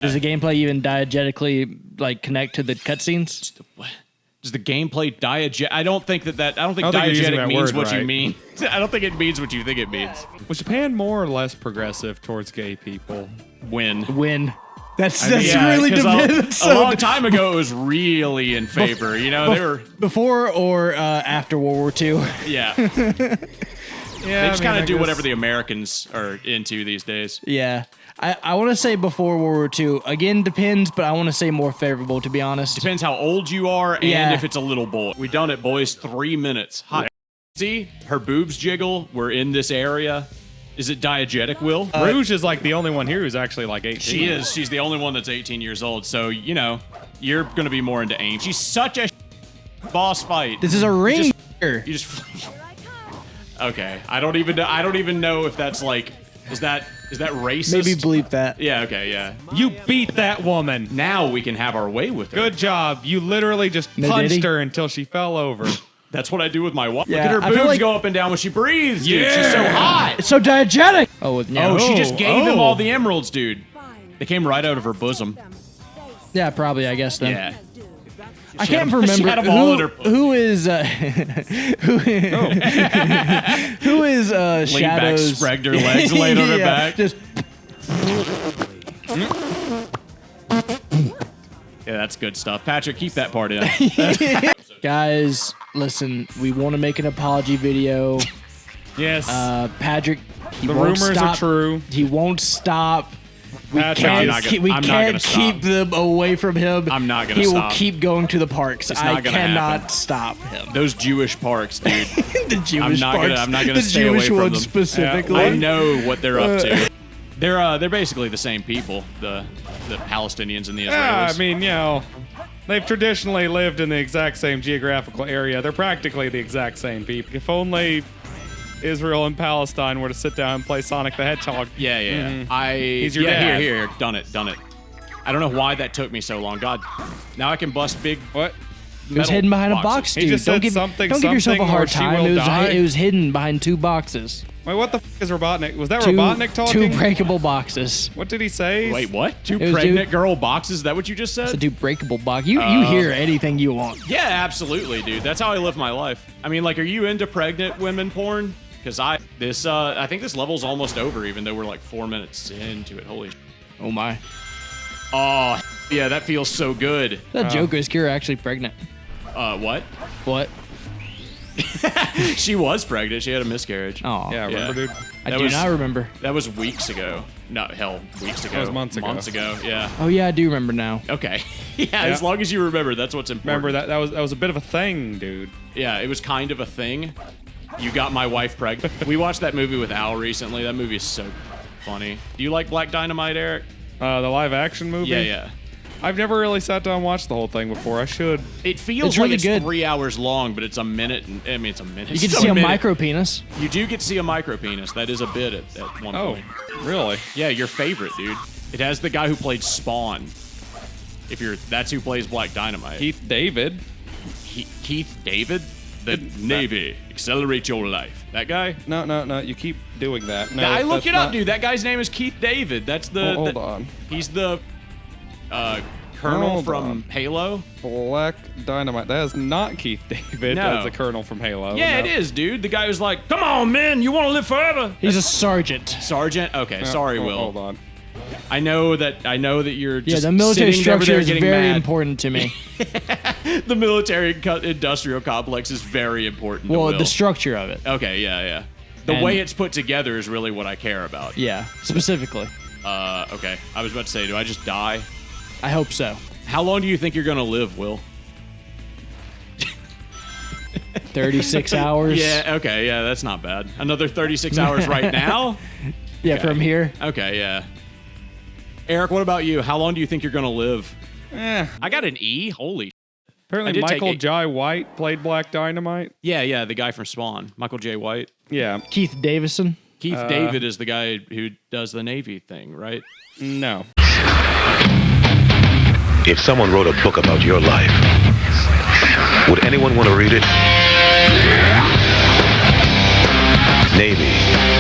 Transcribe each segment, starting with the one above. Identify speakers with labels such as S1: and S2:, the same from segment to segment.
S1: Does the gameplay even diegetically like connect to the cutscenes?
S2: Does the gameplay diegetic? I don't think
S3: you're using
S2: diegetic
S3: that
S2: means
S3: word
S2: what you
S3: right.
S2: mean. I don't think it means what you think it means.
S3: Was Japan more or less progressive towards gay people?
S1: Win. That's
S2: Yeah,
S1: really
S2: 'cause
S1: depends.
S2: a long time ago, it was really in favor. You know, they were
S1: before or after World War II.
S2: yeah.
S3: Yeah,
S2: They just kind of do whatever the Americans are into these days.
S1: Yeah. I want to say before World War II. Again, depends, but I want to say more favorable, to be honest.
S2: Depends how old you are and
S1: Yeah.
S2: if it's a little boy. We done it, boys. 3 minutes. Hot. See, her boobs jiggle. We're in this area. Is it diegetic, Will?
S3: Rouge is like the only one here who's actually like 18.
S2: She is. She's the only one that's 18 years old. So, you know, you're going to be more into aim. She's such a boss fight.
S1: This is a ring.
S2: You just okay. I don't even know if that's like is that racist?
S1: Maybe bleep that.
S2: Yeah, okay, yeah.
S3: You beat that woman.
S2: Now we can have our way with her.
S3: Good job. You literally just
S1: No
S3: punched
S1: diddy?
S3: her until she fell over.
S2: That's what I do with my wife.
S1: Yeah,
S2: Look
S1: I
S2: at her
S1: feel
S2: boobs
S1: like-
S2: go up and down when she breathes, dude. She's so hot.
S1: It's so diegetic. Oh, no.
S2: Oh, she just gave him
S3: oh.
S2: all the emeralds, dude. They came right out of her bosom.
S1: Yeah, probably, I guess, then.
S2: Yeah.
S1: I can't
S2: She
S1: remember
S2: had 'em all in her pussy.
S1: who is who is
S2: Lean back,
S1: Shadows.
S2: spread her legs, laid on her
S1: Yeah,
S2: back.
S1: Just
S2: Yeah, that's good stuff. Patrick, keep that part in.
S1: guys, listen. We want to make an apology video.
S3: Yes.
S1: Patrick, he
S3: the
S1: won't
S3: rumors
S1: stop.
S3: are true.
S1: He won't stop. We
S3: Patrick,
S1: can't,
S3: I'm
S2: not gonna-
S1: we
S2: I'm not
S1: can't
S2: gonna
S1: keep them away from him.
S2: I'm not gonna
S1: He will
S2: stop.
S1: keep going to the parks.
S2: It's
S1: I
S2: not gonna
S1: cannot
S2: happen.
S1: stop him.
S2: Those Jewish parks, dude.
S1: The Jewish
S2: not
S1: parks.
S2: gonna- I'm not gonna
S1: the
S2: stay away
S1: Jewish
S2: from
S1: ones
S2: them.
S1: specifically.
S2: I know what they're up to. They're basically the same people, the Palestinians and the Israelis.
S3: Yeah, I mean, you know, they've traditionally lived in the exact same geographical area. They're practically the exact same people. If only Israel and Palestine were to sit down and play Sonic the Hedgehog.
S2: Yeah.
S3: He's your dad.
S2: Here. Done it. I don't know why that took me so long. God, now I can bust big.
S3: What?
S1: It was hidden behind a box,
S3: He
S1: dude.
S3: just
S1: don't
S3: said
S1: give,
S3: something,
S1: don't give yourself a
S3: something, or
S1: hard
S3: she
S1: time.
S3: will die?
S1: It was hidden behind 2 boxes.
S3: Wait, what the f is Robotnik? Was that
S1: Two,
S3: Robotnik talking?
S1: 2 breakable boxes.
S3: What did he say?
S2: Wait, what? 2
S1: was
S2: pregnant girl boxes? Is that what you just said?
S1: It's a 2 breakable box. You hear anything you want.
S2: Yeah, absolutely, dude. That's how I live my life. I mean, like, are you into pregnant women porn? Because I think this level's almost over, even though we're like 4 minutes into it. Holy.
S1: Oh my.
S2: Oh, yeah, that feels so good.
S1: That joke is Kira actually pregnant.
S2: What?
S1: What?
S2: She was pregnant. She had a miscarriage.
S1: Oh.
S3: Yeah, remember, dude?
S1: I
S2: that
S1: do
S2: was-
S1: not remember.
S2: That was weeks ago. No, hell, weeks ago.
S3: That was months ago.
S2: Months ago, yeah.
S1: Oh yeah, I do remember now.
S2: Okay. Yeah, as long as you remember, that's what's important.
S3: Remember that was a bit of a thing, dude.
S2: Yeah, it was kind of a thing. You got my wife pregnant. We watched that movie with Al recently. That movie is so funny. Do you like Black Dynamite, Eric?
S3: The live action movie.
S2: Yeah.
S3: I've never really sat down and watched the whole thing before. I should.
S2: It feels
S1: It's
S2: like
S1: really
S2: it's
S1: good.
S2: 3 hours long, but it's a minute. I mean, it's a minute.
S1: You get
S2: It's
S1: to see a
S2: minute.
S1: micro penis.
S2: You do get to see a micro penis. That is a bit at one
S3: Oh,
S2: point.
S3: really?
S2: Yeah, your favorite, dude. It has the guy who played Spawn. That's who plays Black Dynamite.
S3: Keith David.
S2: Keith David? The Navy. Accelerate your life. That guy?
S3: No. You keep doing that. No,
S2: I look
S3: that's
S2: it up,
S3: not-
S2: dude. That guy's name is Keith David. That's the.
S3: Hold on.
S2: He's the colonel
S3: Hold
S2: from
S3: on.
S2: Halo.
S3: Black Dynamite. That is not Keith David.
S2: No.
S3: That's the colonel from Halo.
S2: Yeah,
S3: no.
S2: it is, dude. The guy who's like, "Come on, man, you want to live forever."
S1: He's a sergeant.
S2: Sergeant. Okay, sorry,
S3: Oh,
S2: Will.
S3: Hold on.
S2: I know that you're
S1: Yeah,
S2: just
S1: the military
S2: sitting over
S1: structure
S2: there
S1: is
S2: getting
S1: very
S2: mad.
S1: important to me.
S2: The military industrial complex is very important. to
S1: Well,
S2: Will.
S1: the structure of it.
S2: Okay, yeah. The
S1: And-
S2: way it's put together is really what I care about.
S1: Yeah, specifically.
S2: Okay. I was about to say, do I just die?
S1: I hope so.
S2: How long do you think you're gonna live, Will?
S1: 36 hours.
S2: Yeah, okay, yeah, that's not bad. Another 36 hours right now?
S1: Yeah,
S2: Okay.
S1: from here.
S2: Okay, yeah. Eric, what about you? How long do you think you're gonna live? I got an E. Holy. I
S3: Apparently,
S2: did take
S3: Michael
S2: it.
S3: Jai White played Black Dynamite.
S2: Yeah, the guy from Spawn, Michael J. White.
S3: Yeah.
S1: Keith Davison.
S2: Keith David is the guy who does the Navy thing, right?
S3: No.
S4: If someone wrote a book about your life, would anyone want to read it? Navy,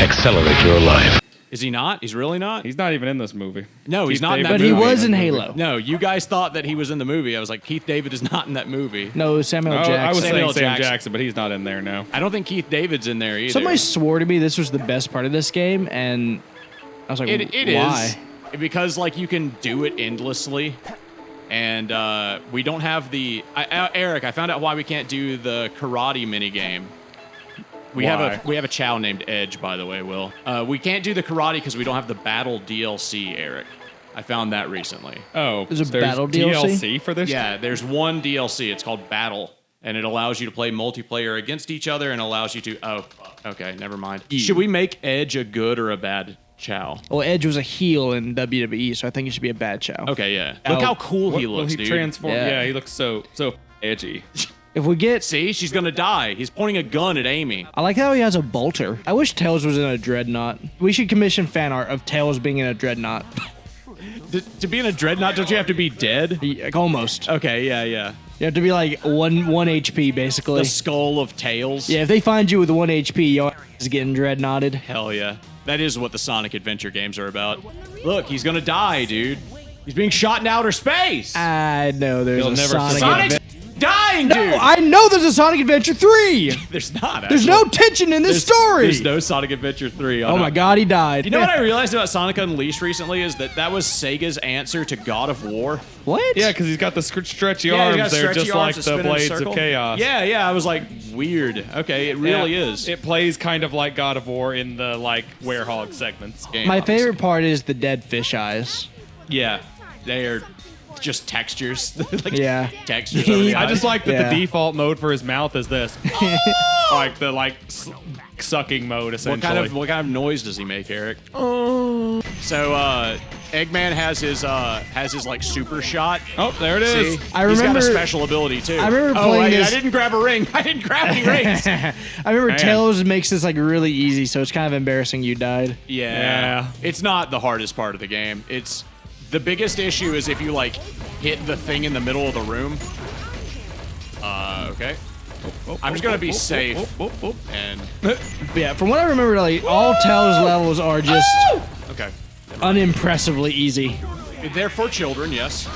S4: accelerate your life.
S2: Is he not? He's really not?
S3: He's not even in this movie.
S2: No, he's
S3: Keith
S2: not in that
S3: David
S1: But he
S2: movie.
S1: was in Halo.
S2: No, you guys thought that he was in the movie. I was like, Keith David is not in that movie.
S1: No, Samuel
S3: Oh,
S1: Jackson.
S3: I was
S2: Samuel
S3: saying Sam
S2: Jackson.
S3: Jackson, but he's not in there now.
S2: I don't think Keith David's in there either.
S1: Somebody swore to me this was the best part of this game, and I was like,
S2: It
S1: why?
S2: is because like you can do it endlessly, and we don't have the Eric. I found out why we can't do the karate mini game. We have a chow named Edge, by the way. Will we can't do the karate because we don't have the battle DLC, Eric. I found that recently.
S3: Oh,
S1: There's a battle DLC?
S3: for this?
S2: Yeah, there's one DLC. It's called Battle, and it allows you to play multiplayer against each other, and allows you to. Oh, okay, never mind. Should we make Edge a good or a bad chow?
S1: Well, Edge was a heel in WWE, so I think it should be a bad chow.
S2: Okay, yeah. Look how cool he looks,
S3: he
S2: dude.
S3: transformed.
S1: Yeah.
S3: Yeah, he looks so edgy.
S1: If we get...
S2: See, she's gonna die. He's pointing a gun at Amy.
S1: I like how he has a bolter. I wish Tails was in a dreadnought. We should commission fan art of Tails being in a dreadnought.
S2: To be in a dreadnought, don't you have to be dead?
S1: Like, almost.
S2: Okay, yeah.
S1: You have to be like one HP, basically.
S2: The skull of Tails.
S1: Yeah, if they find you with 1 HP, your ass is getting dreadnoughted.
S2: Hell yeah. That is what the Sonic Adventure games are about. Look, he's gonna die, dude. He's being shot in outer space.
S1: I know there's
S3: You'll
S1: a
S3: never
S1: Sonic
S2: Sonic's
S1: Adventure.
S2: dying, dude.
S1: No, I know there's a Sonic Adventure 3!
S2: There's not.
S1: There's
S2: actually.
S1: no tension in this story!
S2: There's no Sonic Adventure 3.
S1: Oh my god, he died.
S2: You know what I realized about Sonic Unleashed recently is that was Sega's answer to God of War.
S1: What?
S3: Yeah, because he's got the stretchy
S2: Yeah, he's got
S3: arms. They're
S2: stretchy
S3: just
S2: arms
S3: like
S2: that
S3: the
S2: spin in a
S3: blades of
S2: circle.
S3: chaos.
S2: Yeah, I was like, weird. Okay, it really
S3: Yeah,
S2: is.
S3: It plays kind of like God of War in the like werehog segments.
S2: Game,
S1: My
S2: obviously.
S1: favorite part is the dead fish eyes.
S2: Yeah, they are just textures. Like
S1: Yeah.
S2: textures over the
S3: I just
S2: eyes.
S3: like that
S1: Yeah.
S3: the default mode for his mouth is this, like the sucking mode essentially.
S2: What kind of noise does he make, Eric? So Eggman has his like super shot.
S3: Oh, there it is.
S2: See?
S1: I
S2: He's got a
S1: remember-
S2: special ability too.
S1: I remember
S2: oh,
S1: playing
S2: wait,
S1: this-
S2: I didn't grab a ring. I didn't grab any rings.
S1: I remember
S3: Man.
S1: Tails makes this like really easy, so it's kind of embarrassing you died.
S2: Yeah. It's not the hardest part of the game. It's the biggest issue is if you like hit the thing in the middle of the room. Okay. I'm just gonna be safe and
S1: But yeah, from what I remember, like all Tails levels are just
S2: okay.
S1: unimpressively easy.
S2: They're for children, yes.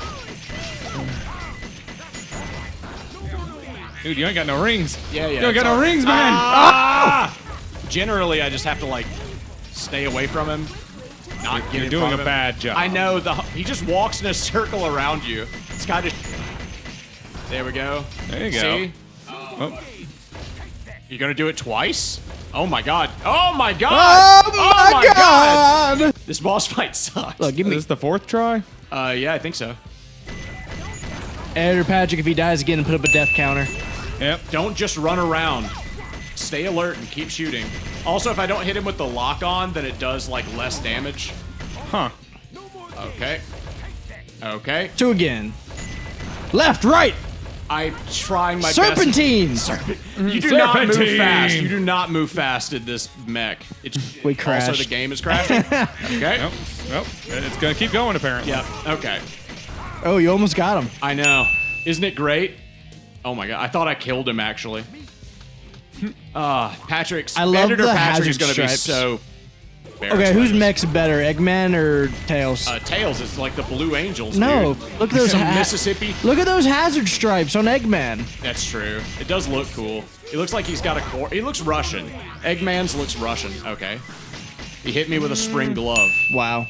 S3: Dude, you ain't got no rings.
S2: Yeah.
S3: You don't
S2: it's
S3: got no
S2: all-
S3: rings, man.
S2: Ah! Generally, I just have to like stay away from him. Not get
S3: You're
S2: in
S3: doing
S2: front
S3: a
S2: of him.
S3: bad job.
S2: I know he just walks in a circle around you. It's kind of. There we go.
S3: There you go.
S2: See?
S3: Oh.
S2: You're gonna do it twice? Oh my god! Oh my god!
S1: Oh my god!
S2: This boss fight sucks.
S1: Look, give
S3: Is
S1: me
S3: this the fourth try?
S2: Yeah, I think so.
S1: Editor Patrick. If he dies again, put up a death counter.
S3: Yep.
S2: Don't just run around. Stay alert and keep shooting. Also, if I don't hit him with the lock on, then it does like less damage.
S3: Huh.
S2: Okay. Okay.
S1: 2 again. Left, right,
S2: I'm trying my
S1: serpentine.
S2: best. You do not move
S3: Serpentine.
S2: fast. You do not move fast in this mech. It's
S1: We
S2: Also,
S1: crashed.
S2: the game is crashing. Okay.
S3: Nope. Nope. It's gonna keep going apparently.
S2: Yeah. Okay.
S1: Oh, you almost got him.
S2: I know. Isn't it great? Oh my god. I thought I killed him actually. Patrick's
S1: I love
S2: Editor
S1: the
S2: Patrick is
S1: hazard
S2: going to be
S1: stripes.
S2: so.
S1: Okay, who's mech's better, Eggman or Tails?
S2: Tails is like the Blue Angels.
S1: No,
S2: dude.
S1: look at those
S2: Mississippi.
S1: Look at those hazard stripes on Eggman.
S2: That's true. It does look cool. It looks like he's got a core. He looks Russian. Eggman's looks Russian. Okay. He hit me with a spring glove.
S1: Wow.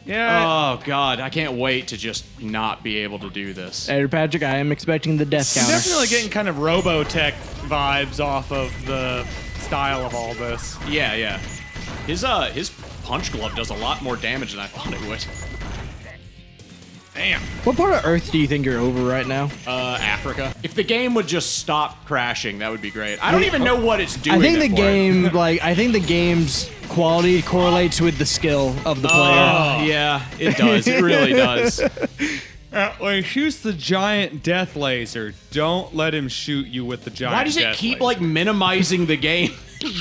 S3: Yeah.
S2: Oh god, I can't wait to just not be able to do this.
S1: Editor Patrick, I am expecting the death
S3: I'm
S1: counter.
S3: definitely getting kind of Robotech vibes off of the style of all this.
S2: Yeah. His punch glove does a lot more damage than I thought it would.
S3: Damn.
S1: What part of Earth do you think you're over right now?
S2: Africa. If the game would just stop crashing, that would be great. I don't even know what it's doing.
S1: I think the
S2: for it.
S1: game, I think the game's quality correlates with the skill of the player.
S2: Oh, yeah, it does. It really does.
S3: When he shoots the giant death laser, don't let him shoot you with the giant
S2: Why does it
S3: death
S2: keep
S3: laser.
S2: like minimizing the game,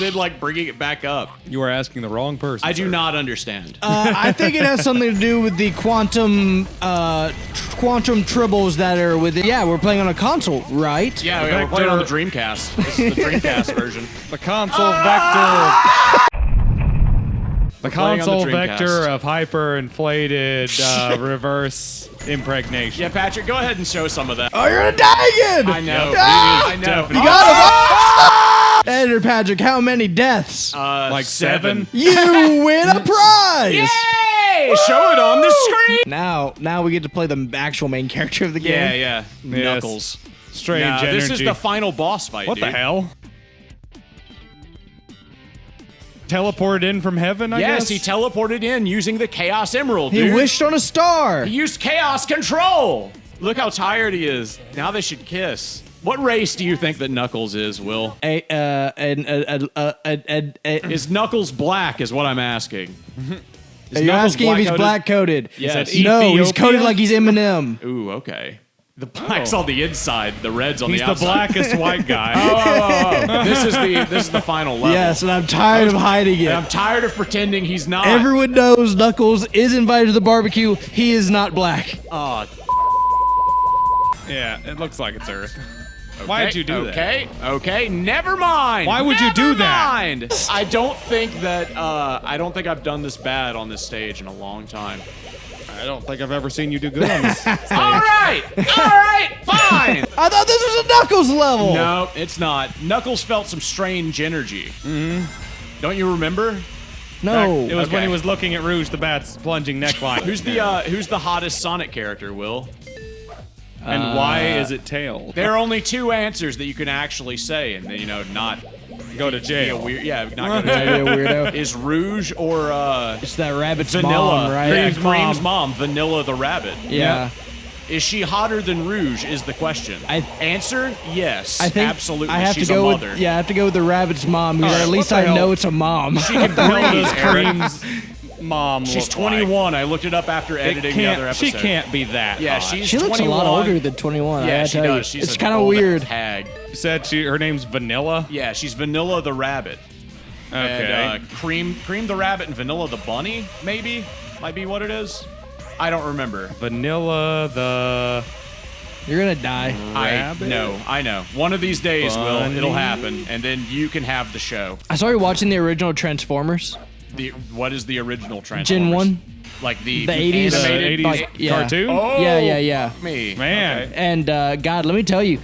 S2: then like bringing it back up?
S3: You are asking the wrong person.
S2: I do
S3: sir.
S2: not understand.
S1: I think it has something to do with the quantum tribbles that are with it. Yeah, we're playing on a console, right?
S2: Yeah, we're playing on the Dreamcast. This is the Dreamcast version.
S3: The console vector. The
S2: playing on the
S3: console
S2: Dreamcast.
S3: vector of hyper-inflated reverse impregnation.
S2: Yeah, Patrick, go ahead and show some of that.
S1: Oh, you're gonna die again!
S2: I know.
S1: Ah!
S2: I know.
S1: You got him! Editor Patrick, how many deaths?
S3: Like 7?
S1: You win a prize!
S2: Yay! Show it on the screen.
S1: Now we get to play the actual main character of the game.
S2: Yeah. Knuckles.
S3: Strange
S2: Nah,
S3: energy.
S2: this is the final boss fight,
S3: What
S2: dude.
S3: the hell? Teleported in from heaven, I
S2: Yes,
S3: guess?
S2: he teleported in using the Chaos Emerald,
S1: He
S2: dude.
S1: wished on a star.
S2: He used Chaos Control. Look how tired he is. Now they should kiss. What race do you think that Knuckles is, Will? Is Knuckles black is what I'm asking. Is
S1: Are you
S2: Knuckles
S1: asking if he's black-coated?
S2: Yes.
S1: No, he's
S3: Ethiopia?
S1: coated like he's Eminem.
S2: Ooh, okay. The black's on the inside, the red's on
S3: He's
S2: the
S3: the
S2: outside.
S3: blackest white guy.
S2: Oh. This is the final level.
S1: Yes, and I'm tired of hiding it.
S2: And I'm tired of pretending he's not.
S1: Everyone knows Knuckles is invited to the barbecue. He is not black.
S2: Oh,
S3: Yeah, it looks like it's Earth. Why'd you do that?
S2: Okay, never mind.
S3: Why would you do that?
S2: Mind. I don't think I've done this bad on this stage in a long time.
S3: I don't think I've ever seen you do good on this stage.
S2: All right, fine.
S1: I thought this was a Knuckles level.
S2: No, it's not. Knuckles felt some strange energy. Mm-hmm. Don't you remember?
S1: No.
S3: It was when
S2: Okay.
S3: he was looking at Rouge the Bat's plunging neckline.
S2: Who's the hottest Sonic character, Will?
S3: And why is it Tail?
S2: There are only two answers that you can actually say, and then not
S3: Go to
S2: be a
S3: jail.
S2: weird. Yeah, not go to
S1: Hey,
S2: jail.
S1: weirdo.
S2: Is Rouge or
S1: It's that rabbit's
S2: Vanilla?
S1: mom, right?
S2: Yeah,
S3: Cream's
S2: Cream's mom, Vanilla the rabbit.
S1: Yeah.
S2: Is she hotter than Rouge? Is the question. Answer: Yes.
S1: I think
S2: absolutely.
S1: I have
S2: She's
S1: to go
S2: a mother.
S1: with I have to go with the rabbit's mom. Because
S3: All right,
S1: at least
S3: what the
S1: I know
S3: hell?
S1: it's a mom.
S2: She can
S3: How
S2: breathe.
S3: does
S2: Eric.
S3: Cream's mom
S2: She's
S3: look
S2: 21. I looked it up after
S3: like?
S2: editing the other
S3: She
S2: episode.
S3: can't be that
S2: Yeah,
S3: hot.
S2: she's
S1: She looks
S2: 21.
S1: a lot older than 21. I
S2: Yeah,
S1: gotta
S2: she
S1: tell you.
S2: does. She's
S1: It's
S2: a
S1: kind of
S2: old
S1: weird.
S2: Hag.
S3: You said her name's Vanilla?
S2: Yeah, she's Vanilla the rabbit.
S3: Okay.
S2: And Cream the rabbit and Vanilla the bunny, maybe? Might be what it is. I don't remember.
S3: Vanilla the...
S1: You're gonna die.
S3: Rabbit?
S2: I know. One of these days, Will,
S3: Bunny?
S2: it'll happen, and then you can have the show.
S1: I started watching the original Transformers,
S2: What is the original Transformers?
S1: Gen 1.
S2: Like the
S1: 80s.
S2: animated
S3: 80s
S1: like, yeah.
S3: cartoon?
S2: Oh,
S1: Yeah.
S2: Me.
S3: Man.
S2: Okay.
S1: And God, let me tell you,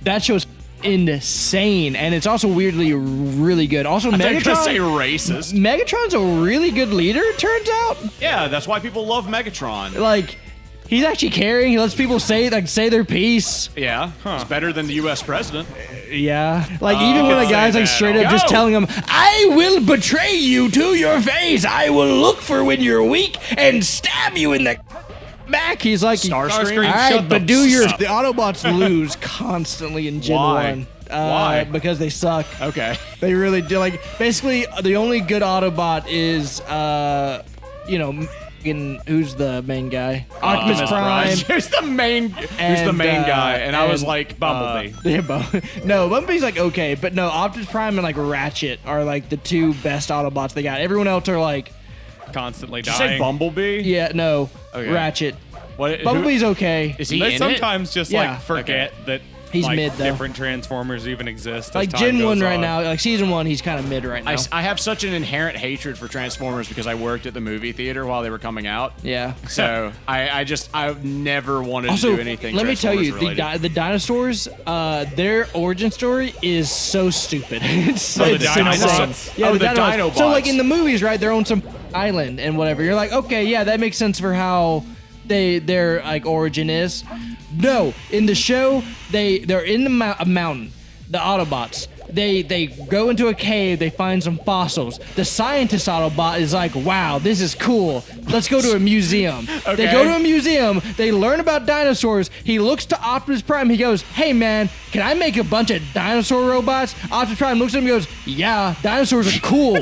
S1: that show's insane, and it's also weirdly really good. Also,
S2: I thought you were gonna say
S1: Megatron.
S2: racist.
S1: Megatron's a really good leader. It turns out,
S2: Yeah, that's why people love Megatron.
S1: like, he's actually caring. He lets people say their piece.
S2: Yeah, it's better than the U.S. president.
S1: Yeah, like even when a
S3: say
S1: guy's like
S3: that.
S1: straight up just
S2: Go.
S1: telling him, "I will betray you to your face. I will look for when you're weak and stab you in the back." He's like,
S2: Starscream?
S1: All right,
S3: Shut
S1: but
S3: the
S1: do your.
S3: fuck
S1: The Autobots lose constantly in Gen
S2: Why?
S1: 1.
S2: Why?
S1: Because they suck.
S2: Okay.
S1: They really do. Like, basically, the only good Autobot is, who's the main guy? Optimus Prime.
S2: Who's the main
S1: And,
S2: guy? And I was
S1: and
S2: like,
S3: Bumblebee.
S1: No, Bumblebee's like okay, but no, Optimus Prime and like Ratchet are like the two best Autobots they got. Everyone else are like,
S3: Constantly
S2: Did you say
S3: dying.
S2: Bumblebee?
S1: yeah, no,
S2: Okay.
S1: Ratchet.
S2: What,
S1: Bumblebee's okay.
S2: Is he
S3: They
S2: in
S3: sometimes just
S1: Yeah.
S3: like forget that
S1: He's
S3: like,
S1: mid, though.
S3: different Transformers even exist.
S1: Like
S3: as time
S1: Gen 1
S3: goes
S1: right
S3: on.
S1: now, like Season 1, he's kind of mid right now.
S2: I have such an inherent hatred for Transformers because I worked at the movie theater while they were coming out.
S1: Yeah.
S2: So I never wanted
S1: Also,
S2: to do anything.
S1: let me tell you,
S2: Transformers
S1: the dinosaurs, their origin story is so stupid. it's
S3: Oh, the
S1: it's
S3: Dinobots?
S1: insane. Yeah,
S2: Oh,
S1: the
S2: the
S1: Dinobots. So,
S2: Dinobots.
S1: like in the movies, right? They're on some island and whatever. You're like, okay, yeah, that makes sense for how their like origin is. No, in the show, they're in a mountain. The Autobots. They go into a cave, they find some fossils. The scientist Autobot is like, wow, this is cool. Let's go to a museum. They go to a museum, they learn about dinosaurs. He looks to Optimus Prime, he goes, hey man, can I make a bunch of dinosaur robots? Optimus Prime looks at him and goes, yeah, dinosaurs are cool.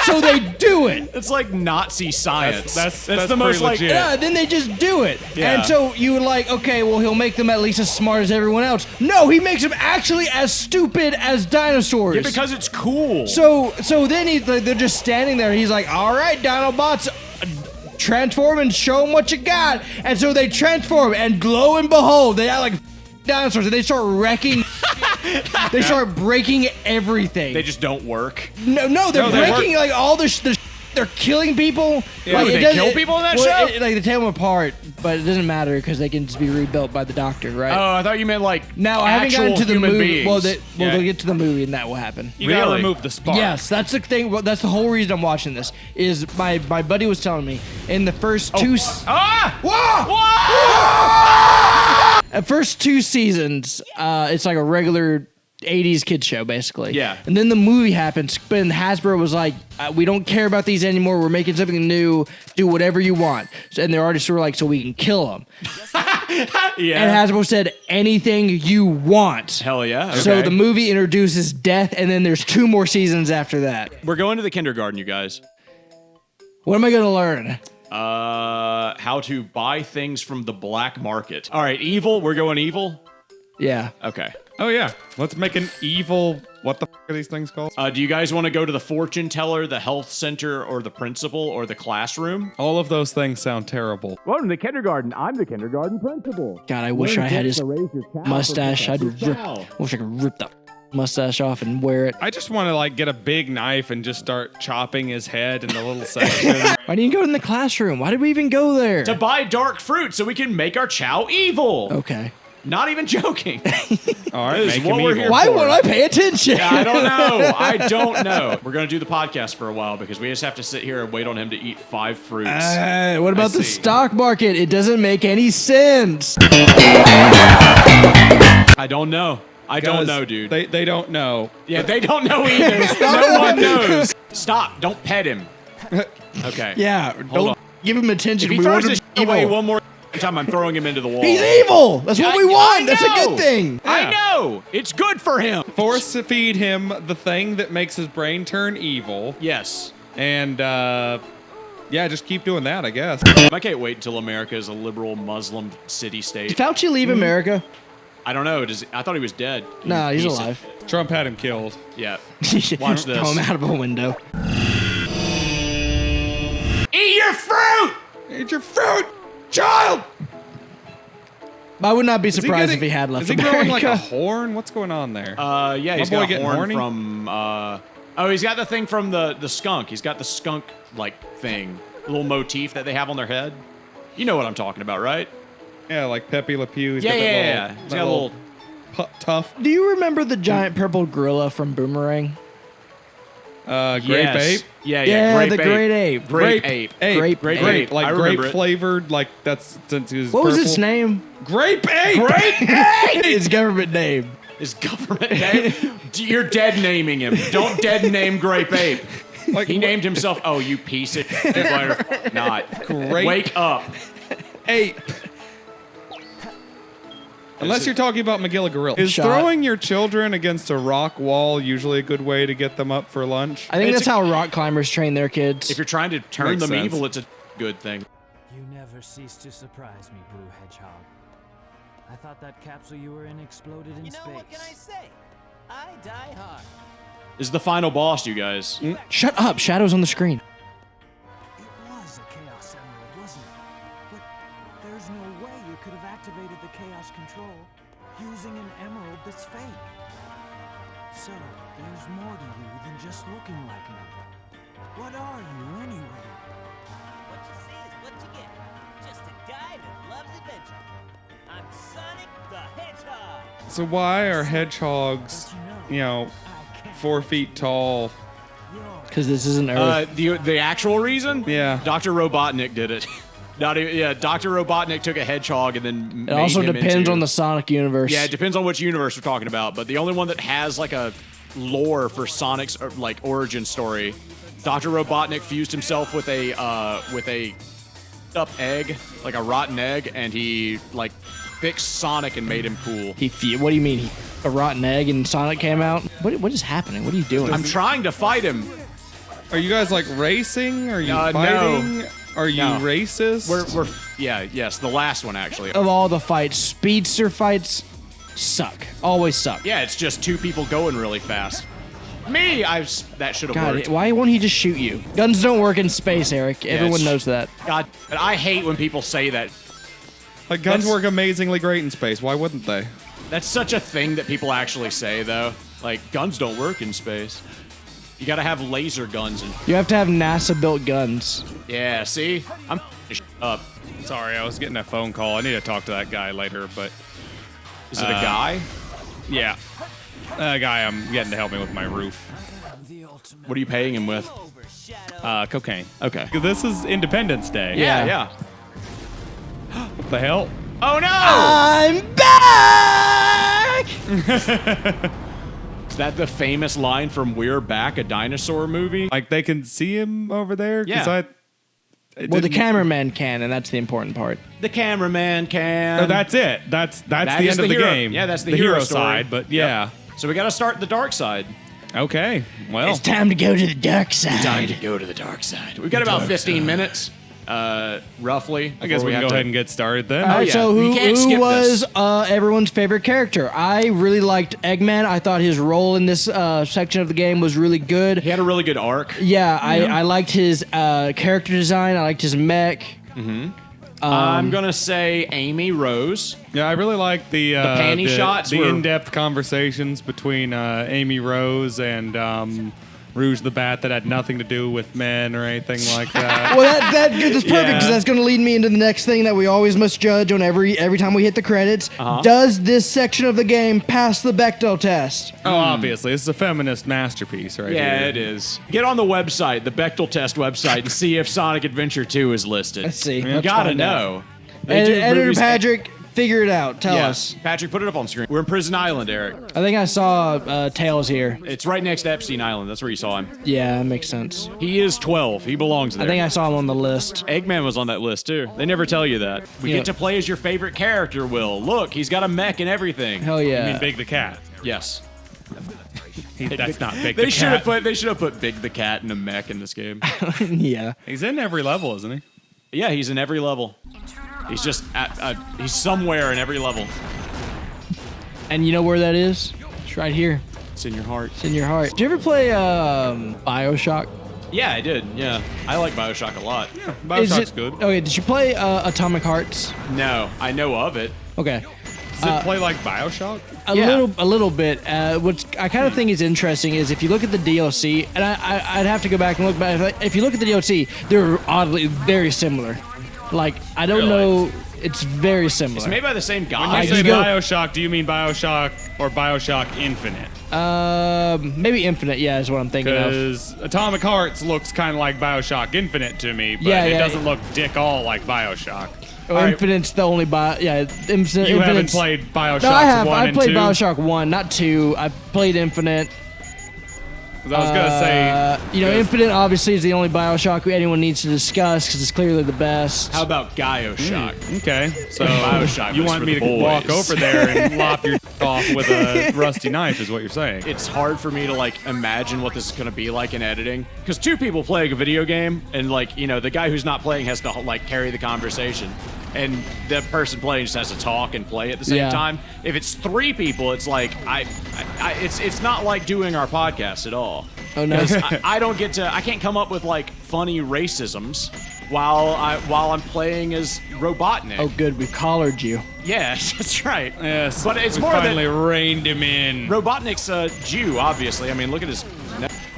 S1: So they do it.
S2: It's like Nazi science.
S3: That's
S2: the most
S3: pretty
S2: like
S3: legit.
S1: Yeah, then they just do it.
S2: Yeah.
S1: And so you were like, okay, well, he'll make them at least as smart as everyone else. No, he makes them actually as stupid as dinosaurs.
S2: Yeah, because it's cool.
S1: So then they're just standing there. He's like, all right, Dinobots, transform and show them what you got. And so they transform, and lo and behold, they are like dinosaurs, and they start wrecking. They start breaking everything.
S2: they just don't work.
S1: No, they're
S3: No, they
S1: breaking like all the they're killing people.
S3: Yeah,
S2: they
S1: doesn't-
S2: kill people in that show?
S1: Like they tear them apart, but it doesn't matter because they can just be rebuilt by the doctor, right?
S2: Oh, I thought you meant like
S1: Now I haven't gotten to the
S2: human
S1: movie.
S2: beings.
S1: Well,
S2: Yeah.
S1: they'll get to the movie and that will happen.
S3: You gotta
S2: Really?
S3: remove the spark.
S1: Yes, that's the thing. Well, that's the whole reason I'm watching this. Is my buddy was telling me in the first first two seasons, it's like a regular 80s kid show, basically.
S2: Yeah.
S1: And then the movie happens, but Hasbro was like, we don't care about these anymore. We're making something new. Do whatever you want. And the artists were like, so we can kill them.
S2: Yeah.
S1: And Hasbro said, anything you want.
S2: Hell yeah.
S1: So
S2: okay.
S1: the movie introduces death, and then there's 2 more seasons after that.
S2: We're going to the kindergarten, you guys.
S1: What am I going to learn?
S2: How to buy things from the black market. All right, evil. We're going evil.
S1: Yeah.
S2: Okay.
S3: Oh yeah. Let's make an evil. What the f are these things called?
S2: Do you guys want to go to the fortune teller, the health center, or the principal, or the classroom?
S3: All of those things sound terrible.
S5: Welcome to the kindergarten. I'm the kindergarten principal.
S1: God, I wish I had his mustache. I wish I could rip that mustache off and wear it.
S3: I just want to like get a big knife and just start chopping his head into little sections.
S1: Why didn't you go in the classroom? Why did we even go there?
S2: To buy dark fruit so we can make our chow evil.
S1: Okay.
S2: Not even joking.
S3: All right,
S2: This is
S3: make
S2: what
S3: him
S2: we're
S3: evil.
S2: here
S1: Why
S2: for.
S1: won't I pay attention?
S2: I don't know. I don't know. We're going to do the podcast for a while because we just have to sit here and wait on him to eat 5 fruits.
S1: What about the
S2: see.
S1: stock market? It doesn't make any sense.
S2: I don't know. I don't know, dude.
S3: They don't know.
S2: Yeah, they don't know either. No one knows. Stop. Don't pet him. Okay.
S1: Yeah,
S2: Hold
S1: don't
S2: on.
S1: give him attention.
S2: If he
S1: We
S2: throws
S1: want
S2: this
S1: him
S2: shit away
S1: evil.
S2: one more time, I'm throwing him into the wall.
S1: He's evil. That's what we want. That's a
S2: know.
S1: good thing.
S2: I know. It's good for him.
S3: Force to feed him the thing that makes his brain turn evil.
S2: Yes.
S3: And yeah, just keep doing that, I guess.
S2: I can't wait until America is a liberal Muslim city-state.
S1: Did Fauci leave America?
S2: I don't know. I thought he was dead.
S1: Nah, he's
S2: said-
S1: alive.
S3: Trump had him killed.
S2: Yeah. Watch this.
S1: Throw him out of a window.
S2: Eat your fruit!
S3: Eat your fruit, child!
S1: I would not be
S3: Is he
S1: surprised
S3: getting-
S1: if he had left
S3: Is he
S1: America.
S3: growing like a horn? What's going on there?
S2: Yeah, he's
S3: boy
S2: got a
S3: getting
S2: horn
S3: horny?
S2: from, oh, he's got the thing from the skunk. He's got the skunk, thing. Little motif that they have on their head. You know what I'm talking about, right?
S3: Yeah, like Pepe Le Pew. He's
S2: Yeah,
S3: got that
S2: yeah.
S3: little,
S2: He's
S3: that
S2: got a little...
S3: tough.
S1: Do you remember the giant purple gorilla from Boomerang?
S3: Grape
S2: Yes.
S3: ape.
S2: Yeah,
S1: Yeah,
S2: grape
S1: the
S2: ape.
S1: great ape.
S2: Grape ape.
S3: Ape.
S1: Grape
S3: Grape.
S2: ape.
S3: Like
S2: I remember
S3: grape
S2: it.
S3: flavored. Like that's since he was
S1: What was
S3: purple.
S1: its name?
S3: Grape ape.
S2: Grape ape!
S1: Its government name.
S2: His government name? You're dead naming him. Don't dead name Grape Ape.
S3: Like,
S2: He named himself, oh, you piece of shit. Not.
S3: Grape
S2: Wake up.
S3: ape. Unless you're talking about Magilla Gorilla. Is
S1: Shot.
S3: throwing your children against a rock wall usually a good way to get them up for lunch?
S1: I think
S2: It's
S1: that's how rock climbers train their kids.
S2: If you're trying to turn
S3: Makes
S2: them
S3: sense.
S2: evil, it's a good thing.
S6: You never cease to surprise me, Blue Hedgehog. I thought that capsule you were in exploded in
S7: You know,
S6: space.
S7: what can I say? I die hard.
S2: This is the final boss, you guys.
S1: Shut up. Shadows on the screen.
S6: It was a Chaos Emerald, wasn't it? But there's no way you could have activated the Chaos Control using an emerald that's fake. So, there's more to you than just looking like me. What are you, anyway?
S7: What you see is what you get. Just a guy that loves adventure. I'm Sonic the Hedgehog.
S3: So why are hedgehogs, you know,
S6: I can't
S3: 4 feet tall?
S1: Because this isn't Earth.
S2: The actual reason?
S3: Yeah.
S2: Dr. Robotnik did it. Dr. Robotnik took a hedgehog and then
S1: It also depends
S2: into,
S1: on the Sonic universe.
S2: Yeah, it depends on which universe we're talking about. But the only one that has like a lore for Sonic's origin story, Dr. Robotnik fused himself with a up egg, like a rotten egg, and he fixed Sonic and made him cool.
S1: What do you mean? A rotten egg and Sonic came out? What is happening? What are you doing?
S2: I'm trying to fight him.
S3: Are you guys like racing? Are you
S2: No.
S3: fighting? Are you
S2: No.
S3: racist?
S2: Yes, the last one actually.
S1: Of all the fights, speedster fights suck. Always suck.
S2: Yeah, it's just 2 people going really fast. Me, that should have
S1: God,
S2: worked.
S1: why won't he just shoot you? Guns don't work in space, Eric. Everyone
S2: it's-
S1: knows that.
S2: God, but I hate when people say that.
S3: Like guns
S2: That's-
S3: work amazingly great in space. Why wouldn't they?
S2: That's such a thing that people actually say, though. Like, guns don't work in space. You gotta have laser guns and
S1: You have to have NASA-built guns.
S2: yeah. See, I'm up.
S3: Sorry, I was getting a phone call. I need to talk to that guy later, but
S2: Is it a guy?
S3: yeah. A guy I'm getting to help me with my roof.
S2: What are you paying him with?
S3: Cocaine.
S2: Okay.
S3: This is Independence Day.
S2: Yeah.
S3: What the hell?
S2: Oh no!
S1: I'm back!
S2: Is that the famous line from We're Back, a dinosaur movie?
S3: Like they can see him over there? 'Cause
S2: Yeah.
S1: Well, the cameraman can, and that's the important part.
S2: The cameraman can.
S3: Oh, that's it. That's
S2: That
S3: the
S2: is
S3: end of the
S2: hero.
S3: game.
S2: Yeah, that's the hero story.
S3: side. But yeah.
S2: So we gotta start the dark side.
S3: Okay. Well.
S1: It's time to go to the dark side.
S2: Time to go to the dark side. We've got about 15 minutes, roughly.
S3: I guess we can go ahead and get started then.
S1: All right,
S2: yeah.
S1: so
S2: You can't
S1: who
S2: skip
S1: was
S2: this.
S1: everyone's favorite character? I really liked Eggman. I thought his role in this section of the game was really good.
S2: He had a really good arc.
S1: Yeah, I liked his character design. I liked his mech.
S2: I'm gonna say Amy Rose.
S3: Yeah, I really like the
S2: panty shots
S3: the
S2: were-
S3: in-depth conversations between Amy Rose and Rouge the Bat that had nothing to do with men or anything like that.
S1: Well, that's perfect because
S3: Yeah.
S1: that's going to lead me into the next thing that we always must judge on every time we hit the credits. Does this section of the game pass the Bechdel test?
S3: Oh, obviously, this is a feminist masterpiece, right?
S2: Yeah,
S3: here.
S2: it is. Get on the website, the Bechtel Test website, and see if Sonic Adventure 2 is listed.
S1: Let's see.
S2: You
S1: Let's
S2: gotta
S1: find out.
S2: know. They do
S1: Editor
S2: movies-
S1: Patrick, figure it out. Tell
S2: Yes.
S1: us.
S2: Patrick, put it up on screen. We're in Prison Island, Eric.
S1: I think I saw Tails here.
S2: It's right next to Epstein Island. That's where you saw him.
S1: Yeah, that makes sense.
S2: He is 12. He belongs there.
S1: I think I saw him on the list.
S2: Eggman was on that list too. They never tell you that. We
S1: Yeah.
S2: get to play as your favorite character, Will. Look, he's got a mech and everything.
S1: Hell
S3: I
S1: yeah.
S3: mean, Big the Cat.
S2: Yes.
S3: That's not Big
S2: They
S3: the
S2: should have
S3: Cat.
S2: put Big the Cat in a mech in this game.
S1: Yeah.
S3: He's in every level, isn't he?
S2: Yeah, he's in every level. He's just he's somewhere in every level.
S1: And you know where that is? It's right here.
S2: It's in your heart.
S1: It's in your heart. Did you ever play Bioshock?
S2: Yeah, I did. Yeah, I like Bioshock a lot.
S3: Bioshock's good.
S1: Okay, did you play Atomic Hearts?
S2: No, I know of it.
S1: Okay.
S3: Does it play like Bioshock?
S1: A little bit. What I kind of think is interesting is if you look at the DLC, and I'd have to go back and look back. If you look at the DLC, they're oddly very similar. Like I don't know, it's very similar.
S2: It's made by the same guy.
S3: When you
S1: I
S3: say
S1: just go-
S3: Bioshock, do you mean Bioshock or Bioshock Infinite?
S1: Maybe Infinite. Yeah, is what I'm thinking of.
S3: Because Atomic Hearts looks kind of like Bioshock Infinite to me, but
S1: Yeah,
S3: it
S1: yeah.
S3: doesn't look dick all like Bioshock.
S1: Or Infinite's the only Infinite's,
S3: You haven't played Bioshock
S1: No, I have.
S3: 1
S1: I
S3: and
S1: played
S3: 2?
S1: Bioshock 1, not 2. I played Infinite.
S3: 'Cause I was going to say...
S1: Infinite obviously is the only Bioshock anyone needs to discuss because it's clearly the best.
S2: How about Bioshock?
S3: Okay, so
S2: Bioshock
S3: you
S2: was
S3: want
S2: for
S3: me
S2: the
S3: to walk
S2: boys.
S3: over there and lop your off with a rusty knife is what you're saying.
S2: It's hard for me to like imagine what this is gonna be like in editing because two people playing a video game and the guy who's not playing has to like carry the conversation and the person playing just has to talk and play at the same
S1: Yeah.
S2: time. If it's three people, it's like it's not like doing our podcast at all.
S1: Oh no.
S2: I can't come up with like funny racisms while I'm playing as Robotnik.
S1: Oh, good. We collared you.
S2: Yes, that's right.
S3: Yes,
S2: but it's
S3: we
S2: more
S3: finally
S2: that
S3: reined him in.
S2: Robotnik's a Jew, obviously. I mean, look at his.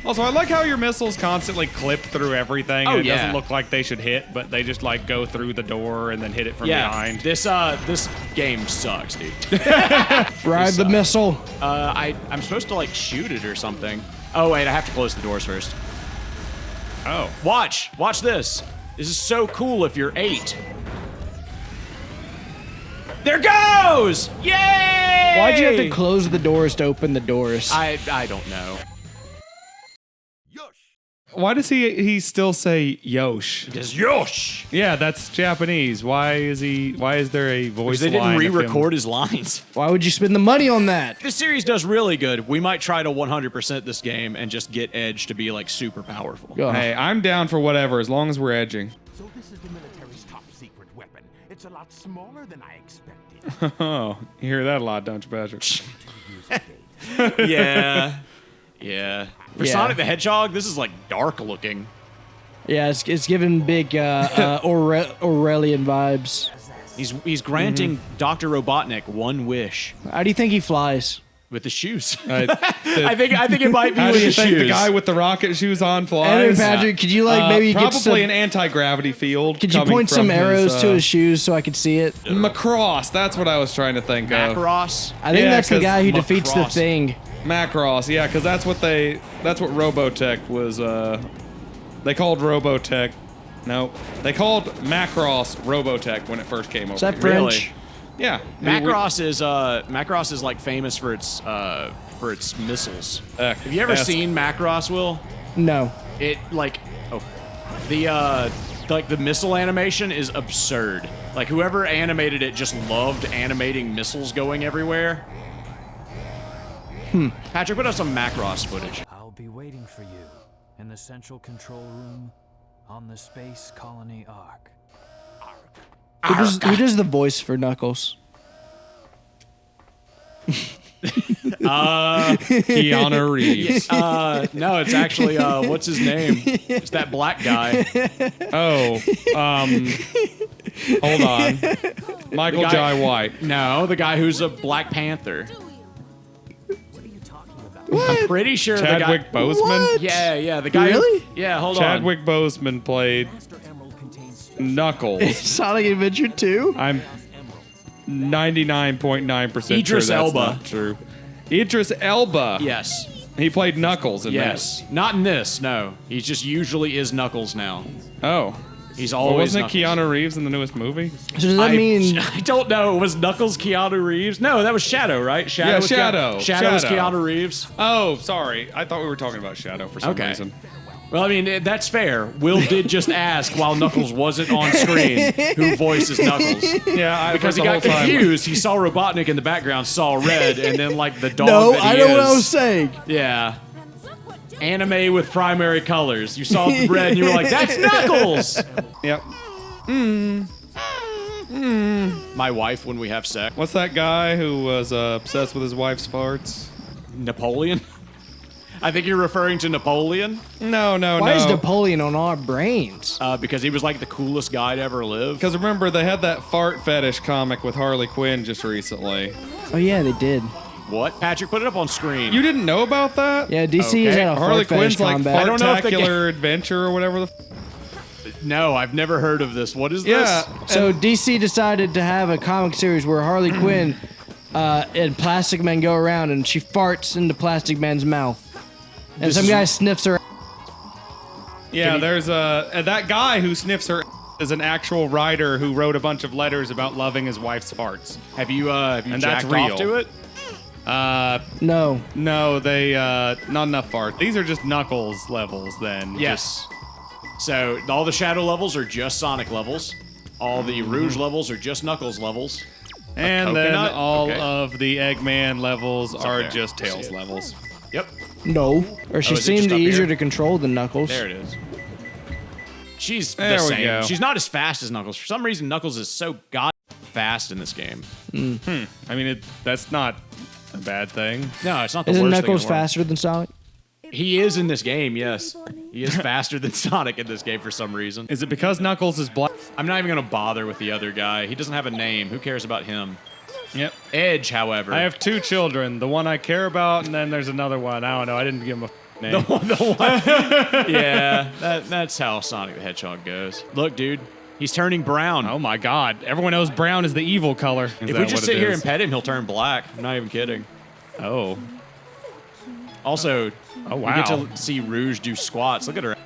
S3: Also, I like how your missiles constantly clip through everything.
S2: Oh,
S3: And it
S2: yeah.
S3: doesn't look like they should hit, but they just like go through the door and then hit it from
S2: Yeah,
S3: behind.
S2: this game sucks, dude.
S1: Ride the missile.
S2: I'm supposed to like shoot it or something. Oh wait, I have to close the doors first.
S3: Oh.
S2: Watch this. This is so cool if you're 8. There goes! Yay!
S1: Why'd you have to close the doors to open the doors?
S2: I don't know.
S3: Why does he still say Yosh?
S2: Because Yosh!
S3: Yeah, that's Japanese. Why is there a voice
S2: Because they didn't
S3: line of him?
S2: re-record his lines.
S1: Why would you spend the money on that?
S2: This series does really good. We might try to 100% this game and just get Edge to be like super powerful.
S1: Go.
S3: Hey, I'm down for whatever as long as we're edging.
S6: So this is the military's top secret weapon. It's a lot smaller than I expected.
S3: Oh, you hear that a lot, don't you, Patrick?
S2: Yeah. Yeah. For
S1: Yeah.
S2: Sonic the Hedgehog, this is like dark looking.
S1: Yeah, it's giving big Aurelian vibes.
S2: He's granting Dr. Robotnik one wish.
S1: How do you think he flies?
S2: With the shoes.
S3: I
S2: I think it might be
S3: How
S2: with
S3: do you
S2: the
S3: think
S2: shoes.
S3: the guy with the rocket shoes on
S1: Anyway,
S3: flies?
S1: Patrick, could you like maybe get some?
S3: Probably an anti-gravity field.
S1: Could you
S3: coming
S1: point some
S3: from
S1: arrows
S3: his,
S1: to his shoes so I could see it?
S3: Macross, that's what I was trying to think of.
S2: Macross.
S1: I think
S3: Yeah,
S1: that's the
S3: 'cause
S1: guy who defeats the
S2: Macross.
S1: thing.
S3: Macross, yeah, because that's what Robotech was. They called Robotech. No, they called Macross Robotech when it first came over.
S1: Is that
S3: here.
S2: Really?
S1: French?
S3: Yeah,
S2: Macross is like famous for its missiles. Have you ever seen Macross, Will?
S1: No.
S2: It like the missile animation is absurd. Like whoever animated it just loved animating missiles going everywhere. Patrick, put up some Macross footage.
S6: I'll be waiting for you in the central control room on the Space Colony Ark.
S1: Who does the voice for Knuckles?
S3: Keanu Reeves.
S2: No, it's actually what's his name? It's that black guy.
S3: Hold on. Michael
S2: The guy-
S3: Jai White.
S2: No, the guy who's a Black Panther.
S6: What are you talking about?
S2: I'm pretty sure
S3: Chadwick
S2: the guy.
S3: Boseman.
S2: Yeah, the guy.
S1: Really?
S2: Yeah, hold on.
S3: Chadwick Boseman played
S6: Master Emerald contains space
S3: Knuckles.
S1: Sonic Adventure 2?
S3: I'm 99.9% sure
S2: Idris
S3: that's
S2: Elba.
S3: not true. Idris Elba.
S2: Yes.
S3: He played Knuckles in
S2: Yes. Not in this. No. He just usually is Knuckles now.
S3: this. Oh.
S2: He's
S3: Well,
S2: always.
S3: wasn't it
S2: Knuckles.
S3: Keanu Reeves in the newest movie?
S1: So does that mean
S2: I don't know. Was Knuckles Keanu Reeves? No, that was Shadow, right? Shadow.
S3: Yeah,
S2: was
S3: Shadow.
S2: Shadow was
S3: Shadow.
S2: Keanu Reeves.
S3: Oh, sorry. I thought we were talking about Shadow for some
S2: Okay.
S3: reason.
S2: Well, I mean, that's fair. Will did just ask while Knuckles wasn't on screen who voices Knuckles.
S3: Yeah,
S2: Because he got confused. He saw Robotnik in the background, saw red, and then like the dog
S1: No,
S2: that he
S1: I know what I
S2: is.
S1: was saying.
S2: Yeah. Anime with primary colors. You saw the red and you were like, that's Knuckles!
S3: Yep.
S2: My wife when we have sex.
S3: What's that guy who was obsessed with his wife's farts?
S2: Napoleon? I think you're referring to Napoleon
S3: No.
S1: Why is Napoleon on our brains?
S2: because he was like the coolest guy to ever live.
S3: Because remember, they had that fart fetish comic with Harley Quinn just recently.
S1: Oh yeah, they did.
S2: What? Patrick, put it up on screen.
S3: You didn't know about that?
S1: Yeah, DC is
S2: Okay.
S1: at a
S3: Harley
S1: fart fetish
S3: Quinn's like
S1: combat.
S2: I don't know if the
S3: Fartacular Adventure or whatever the.
S2: No, I've never heard of this. What is
S3: Yeah.
S2: this?
S1: So DC decided to have a comic series where Harley Quinn and Plastic Man go around and she farts into Plastic Man's mouth. And
S2: This
S1: some
S2: is-
S1: guy sniffs her.
S3: Yeah, there's that guy who sniffs her is an actual writer who wrote a bunch of letters about loving his wife's farts.
S2: Have you
S3: And that's
S2: jacked
S3: real.
S2: off to it?
S1: No.
S3: No, they not enough fart. These are just Knuckles levels then.
S2: Yes. So all the Shadow levels are just Sonic levels. All the Rouge levels are just Knuckles levels.
S3: And then
S2: coconut?
S3: all
S2: Okay.
S3: of the Eggman levels are
S2: there.
S3: just
S2: I see
S3: Tails
S2: it.
S3: levels.
S2: Yep.
S1: No. Or she
S2: is it
S1: seemed
S2: just up
S1: easier
S2: here?
S1: to control than Knuckles.
S2: There it is. She's
S3: There
S2: the
S3: we
S2: same.
S3: go.
S2: She's not as fast as Knuckles. For some reason, Knuckles is so god fast in this game.
S3: I mean, that's not a bad thing.
S2: No, it's not the
S1: Isn't
S2: worst
S1: Knuckles
S2: thing in the world.
S1: faster than Sonic?
S2: He is in this game, yes. He is faster than Sonic in this game for some reason.
S3: Is it because Knuckles is black?
S2: I'm not even going to bother with the other guy. He doesn't have a name. Who cares about him?
S3: Yep.
S2: Edge, however.
S3: I have two children. The one I care about, and then there's another one. I don't know. I didn't give him a name.
S2: Yeah, that's how Sonic the Hedgehog goes. Look, dude, he's turning brown.
S3: Oh my God! Everyone knows brown is the evil color.
S2: if we just sit here and pet him, he'll turn black. I'm not even kidding.
S3: Oh.
S2: Also,
S3: Oh
S2: we
S3: wow.
S2: get to see Rouge do squats. Look at her.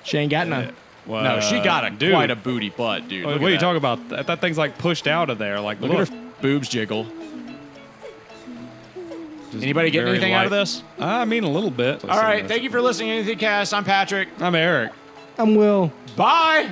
S1: She ain't got none.
S3: Well,
S2: No, she got a
S3: dude.
S2: quite a booty butt, dude.
S3: What
S2: Look
S3: are you
S2: at
S3: talking about? That thing's like pushed out of there. Like,
S2: Look
S3: look.
S2: at her boobs jiggle.
S3: Just
S2: Anybody getting
S3: very
S2: anything out of
S3: light.
S2: this?
S3: I mean, a little bit.
S2: All right, thank you for listening to Anything Cast. I'm Patrick.
S3: I'm Eric.
S1: I'm Will.
S2: Bye.